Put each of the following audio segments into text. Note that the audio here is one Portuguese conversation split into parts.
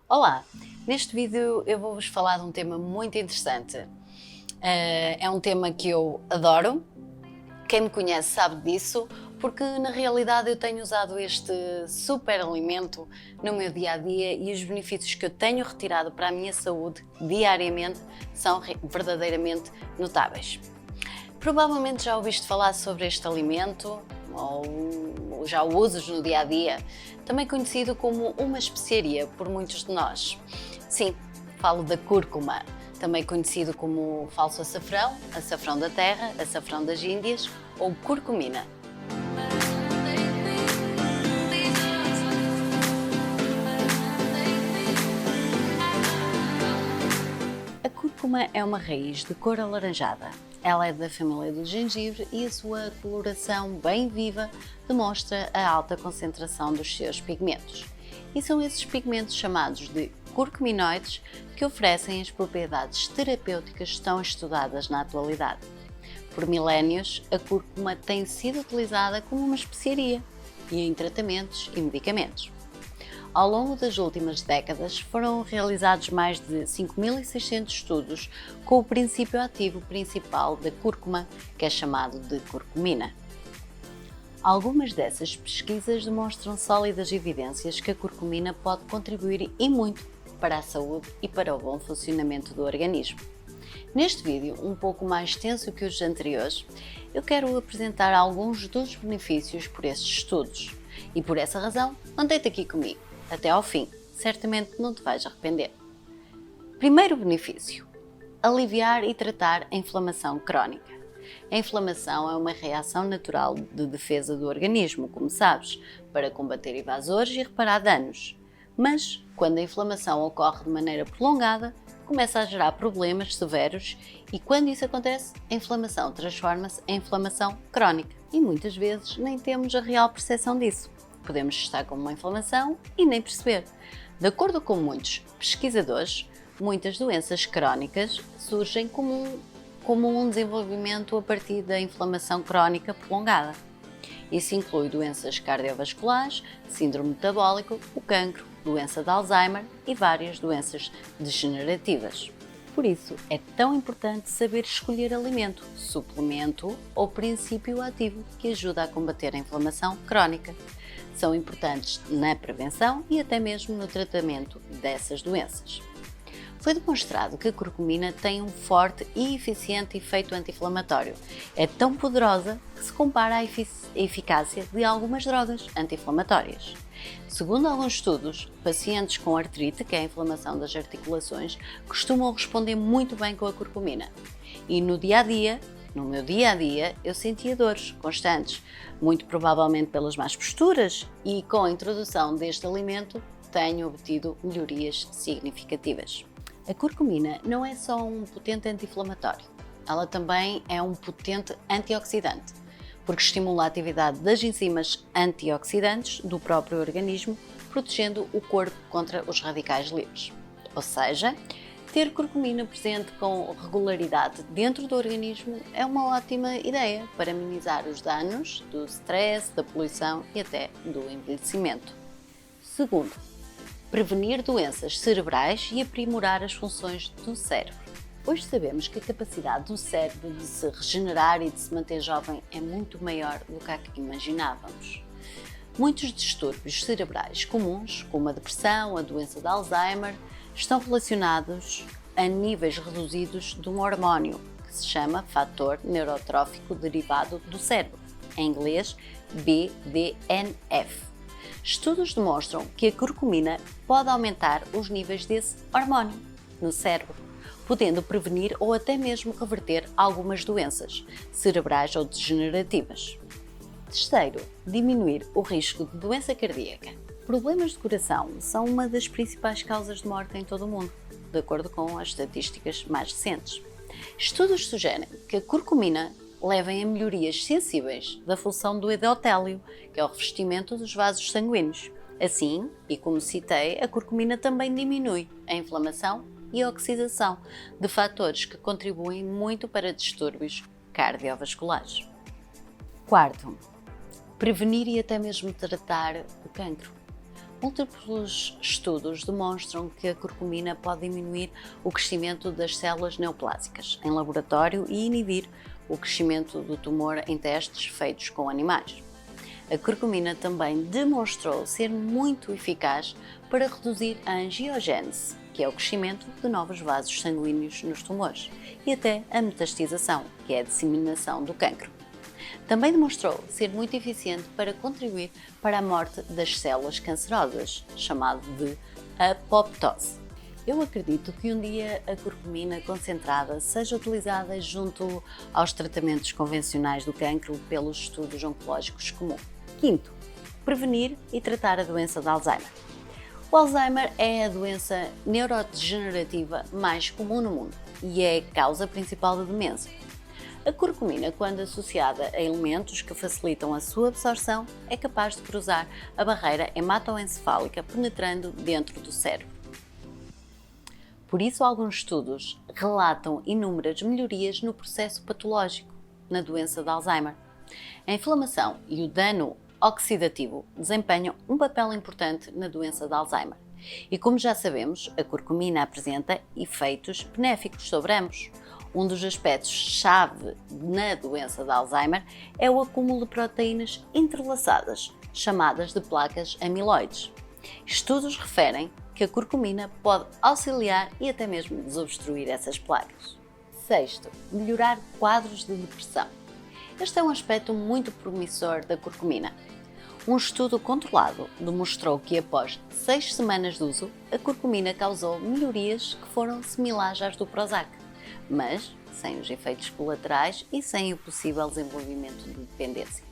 Olá! Neste vídeo eu vou-vos falar de um tema muito interessante. É um tema que eu adoro, quem me conhece sabe disso, porque na realidade eu tenho usado este super alimento no meu dia-a-dia e os benefícios que eu tenho retirado para a minha saúde diariamente são verdadeiramente notáveis. Provavelmente já ouviste falar sobre este alimento ou já o usas no dia-a-dia, também conhecido como uma especiaria por muitos de nós. Sim, falo da cúrcuma, também conhecido como falso açafrão da terra, açafrão das Índias ou curcumina. A cúrcuma é uma raiz de cor alaranjada. Ela é da família do gengibre e a sua coloração bem viva demonstra a alta concentração dos seus pigmentos. E são esses pigmentos chamados de curcuminoides que oferecem as propriedades terapêuticas tão estudadas na atualidade. Por milénios, a cúrcuma tem sido utilizada como uma especiaria e em tratamentos e medicamentos. Ao longo das últimas décadas, foram realizados mais de 5.600 estudos com o princípio ativo principal da cúrcuma, que é chamado de curcumina. Algumas dessas pesquisas demonstram sólidas evidências que a curcumina pode contribuir e muito para a saúde e para o bom funcionamento do organismo. Neste vídeo, um pouco mais extenso que os anteriores, eu quero apresentar alguns dos benefícios por esses estudos. E por essa razão, mantém-te aqui comigo até ao fim, certamente não te vais arrepender. Primeiro benefício: aliviar e tratar a inflamação crónica. A inflamação é uma reação natural de defesa do organismo, como sabes, para combater invasores e reparar danos. Mas, quando a inflamação ocorre de maneira prolongada, começa a gerar problemas severos e quando isso acontece, a inflamação transforma-se em inflamação crónica. E muitas vezes nem temos a real percepção disso. Podemos estar com uma inflamação e nem perceber. De acordo com muitos pesquisadores, muitas doenças crónicas surgem como um desenvolvimento a partir da inflamação crónica prolongada. Isso inclui doenças cardiovasculares, síndrome metabólico, o cancro, doença de Alzheimer e várias doenças degenerativas. Por isso, é tão importante saber escolher alimento, suplemento ou princípio ativo que ajuda a combater a inflamação crónica. São importantes na prevenção e até mesmo no tratamento dessas doenças. Foi demonstrado que a curcumina tem um forte e eficiente efeito anti-inflamatório. É tão poderosa que se compara à eficácia de algumas drogas anti-inflamatórias. Segundo alguns estudos, pacientes com artrite, que é a inflamação das articulações, costumam responder muito bem com a curcumina. E no meu dia-a-dia, eu sentia dores constantes, muito provavelmente pelas más posturas, e com a introdução deste alimento tenho obtido melhorias significativas. A curcumina não é só um potente anti-inflamatório, ela também é um potente antioxidante, porque estimula a atividade das enzimas antioxidantes do próprio organismo, protegendo o corpo contra os radicais livres. Ou seja, ter curcumina presente com regularidade dentro do organismo é uma ótima ideia para minimizar os danos do stress, da poluição e até do envelhecimento. Segundo, prevenir doenças cerebrais e aprimorar as funções do cérebro. Hoje sabemos que a capacidade do cérebro de se regenerar e de se manter jovem é muito maior do que a que imaginávamos. Muitos distúrbios cerebrais comuns, como a depressão, a doença de Alzheimer, estão relacionados a níveis reduzidos de um hormónio que se chama fator neurotrófico derivado do cérebro, em inglês BDNF. Estudos demonstram que a curcumina pode aumentar os níveis desse hormónio no cérebro, podendo prevenir ou até mesmo reverter algumas doenças cerebrais ou degenerativas. Terceiro, diminuir o risco de doença cardíaca. Problemas de coração são uma das principais causas de morte em todo o mundo, de acordo com as estatísticas mais recentes. Estudos sugerem que a curcumina leva a melhorias sensíveis da função do endotélio, que é o revestimento dos vasos sanguíneos. Assim, e como citei, a curcumina também diminui a inflamação e a oxidação de fatores que contribuem muito para distúrbios cardiovasculares. Quarto, prevenir e até mesmo tratar o cancro. Múltiplos estudos demonstram que a curcumina pode diminuir o crescimento das células neoplásicas em laboratório e inibir o crescimento do tumor em testes feitos com animais. A curcumina também demonstrou ser muito eficaz para reduzir a angiogênese, que é o crescimento de novos vasos sanguíneos nos tumores, e até a metastização, que é a disseminação do cancro. Também demonstrou ser muito eficiente para contribuir para a morte das células cancerosas, chamado de apoptose. Eu acredito que um dia a curcumina concentrada seja utilizada junto aos tratamentos convencionais do cancro pelos estudos oncológicos comuns. Quinto, prevenir e tratar a doença de Alzheimer. O Alzheimer é a doença neurodegenerativa mais comum no mundo e é a causa principal da demência. A curcumina, quando associada a elementos que facilitam a sua absorção, é capaz de cruzar a barreira hematoencefálica, penetrando dentro do cérebro. Por isso, alguns estudos relatam inúmeras melhorias no processo patológico na doença de Alzheimer. A inflamação e o dano oxidativo desempenham um papel importante na doença de Alzheimer. E como já sabemos, a curcumina apresenta efeitos benéficos sobre ambos. Um dos aspectos-chave na doença de Alzheimer é o acúmulo de proteínas entrelaçadas, chamadas de placas amiloides. Estudos referem que a curcumina pode auxiliar e até mesmo desobstruir essas placas. Sexto, melhorar quadros de depressão. Este é um aspecto muito promissor da curcumina. Um estudo controlado demonstrou que após 6 semanas de uso, a curcumina causou melhorias que foram similares às do Prozac, mas sem os efeitos colaterais e sem o possível desenvolvimento de dependência.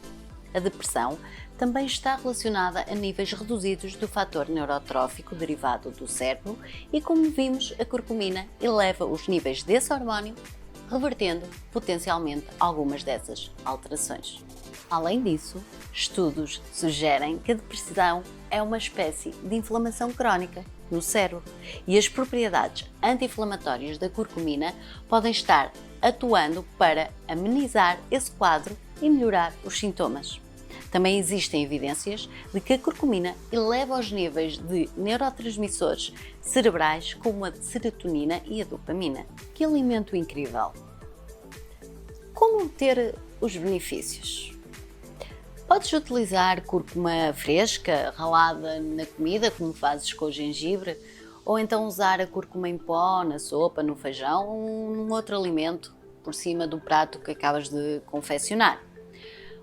A depressão também está relacionada a níveis reduzidos do fator neurotrófico derivado do cérebro e, como vimos, a curcumina eleva os níveis desse hormônio, revertendo potencialmente algumas dessas alterações. Além disso, estudos sugerem que a depressão é uma espécie de inflamação crónica no cérebro e as propriedades anti-inflamatórias da curcumina podem estar atuando para amenizar esse quadro e melhorar os sintomas. Também existem evidências de que a curcumina eleva os níveis de neurotransmissores cerebrais como a serotonina e a dopamina. Que alimento incrível! Como obter os benefícios? Podes utilizar cúrcuma fresca, ralada na comida, como fazes com o gengibre, ou então usar a cúrcuma em pó, na sopa, no feijão ou num outro alimento por cima do prato que acabas de confeccionar.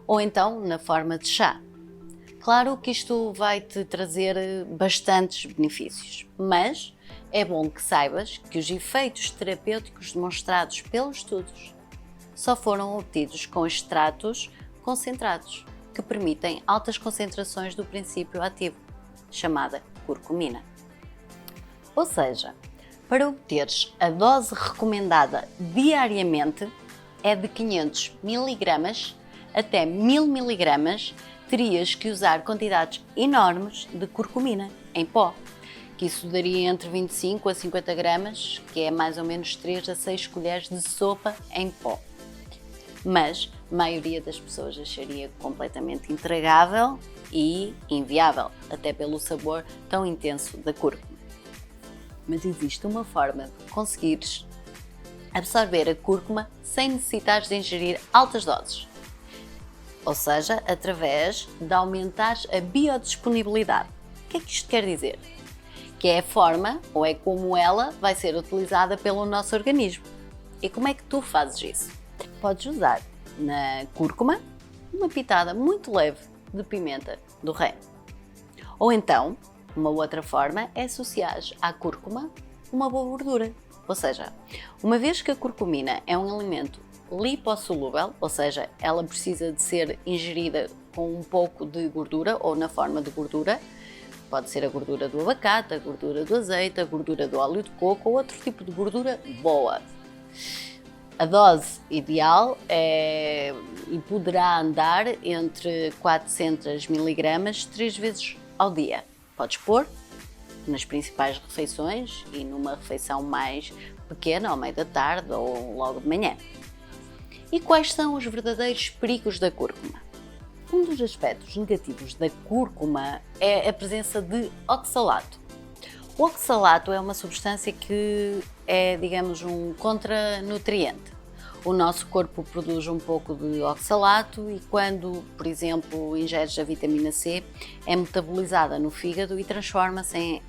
Ou então na forma de chá. Claro que isto vai-te trazer bastantes benefícios, mas é bom que saibas que os efeitos terapêuticos demonstrados pelos estudos só foram obtidos com extratos concentrados, que permitem altas concentrações do princípio ativo, chamada curcumina. Ou seja, para obteres a dose recomendada diariamente é de 500 mg até 1000 mg, terias que usar quantidades enormes de curcumina em pó, que isso daria entre 25 a 50 gramas, que é mais ou menos 3 a 6 colheres de sopa em pó. Mas a maioria das pessoas acharia completamente intragável e inviável, até pelo sabor tão intenso da cúrcuma. Mas existe uma forma de conseguires absorver a cúrcuma sem necessitares de ingerir altas doses, ou seja, através de aumentar a biodisponibilidade. O que é que isto quer dizer? Que é a forma, ou é como ela vai ser utilizada pelo nosso organismo. E como é que tu fazes isso? Podes usar na cúrcuma uma pitada muito leve de pimenta do reino. Ou então, uma outra forma é associar à cúrcuma uma boa gordura. Ou seja, uma vez que a curcumina é um alimento lipossolúvel, ou seja, ela precisa de ser ingerida com um pouco de gordura ou na forma de gordura, pode ser a gordura do abacate, a gordura do azeite, a gordura do óleo de coco ou outro tipo de gordura boa. A dose ideal é e poderá andar entre 400 mg 3 vezes ao dia. Podes pôr nas principais refeições e numa refeição mais pequena, ao meio da tarde ou logo de manhã. E quais são os verdadeiros perigos da cúrcuma? Um dos aspectos negativos da cúrcuma é a presença de oxalato. O oxalato é uma substância que é, digamos, um contranutriente. O nosso corpo produz um pouco de oxalato e quando, por exemplo, ingeres a vitamina C, é metabolizada no fígado e transforma-se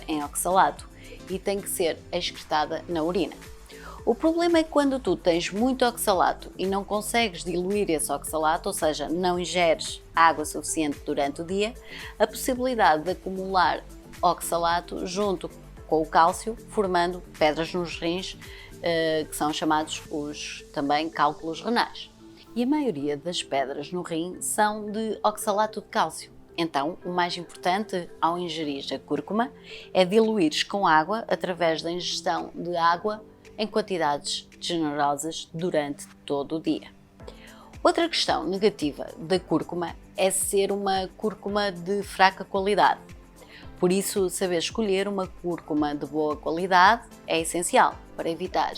em oxalato e tem que ser excretada na urina. O problema é que quando tu tens muito oxalato e não consegues diluir esse oxalato, ou seja, não ingeres água suficiente durante o dia, a possibilidade de acumular oxalato junto com o cálcio, formando pedras nos rins, que são chamados os também cálculos renais. E a maioria das pedras no rim são de oxalato de cálcio. Então, o mais importante ao ingerir a cúrcuma é diluires com água através da ingestão de água em quantidades generosas durante todo o dia. Outra questão negativa da cúrcuma é ser uma cúrcuma de fraca qualidade. Por isso, saber escolher uma cúrcuma de boa qualidade é essencial para evitar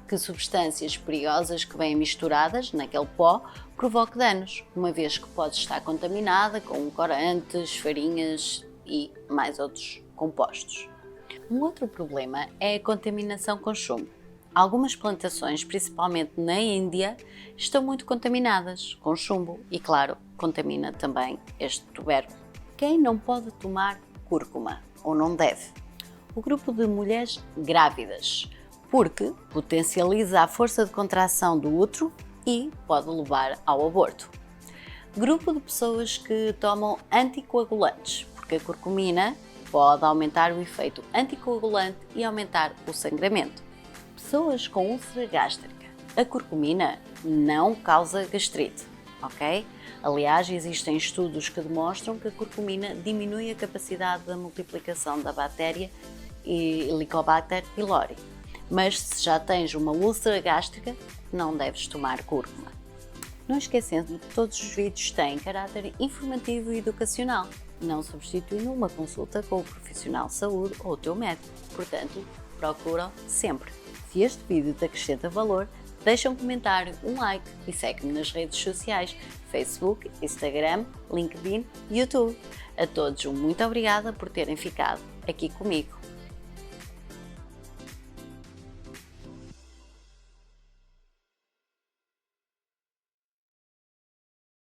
que substâncias perigosas que vêm misturadas naquele pó provoquem danos, uma vez que pode estar contaminada com corantes, farinhas e mais outros compostos. Um outro problema é a contaminação com chumbo. Algumas plantações, principalmente na Índia, estão muito contaminadas com chumbo e, claro, contamina também este tubérculo. Quem não pode tomar cúrcuma ou não deve? O grupo de mulheres grávidas, porque potencializa a força de contração do útero e pode levar ao aborto. Grupo de pessoas que tomam anticoagulantes, porque a curcumina pode aumentar o efeito anticoagulante e aumentar o sangramento. Pessoas com úlcera gástrica. A curcumina não causa gastrite, ok? Aliás, existem estudos que demonstram que a curcumina diminui a capacidade da multiplicação da bactéria Helicobacter pylori. Mas se já tens uma úlcera gástrica, não deves tomar cúrcuma. Não esquecendo que todos os vídeos têm caráter informativo e educacional, não substituindo uma consulta com o profissional de saúde ou o teu médico. Portanto, procura sempre. Se este vídeo te acrescenta valor, deixa um comentário, um like e segue-me nas redes sociais, Facebook, Instagram, LinkedIn e YouTube. A todos muito obrigada por terem ficado aqui comigo.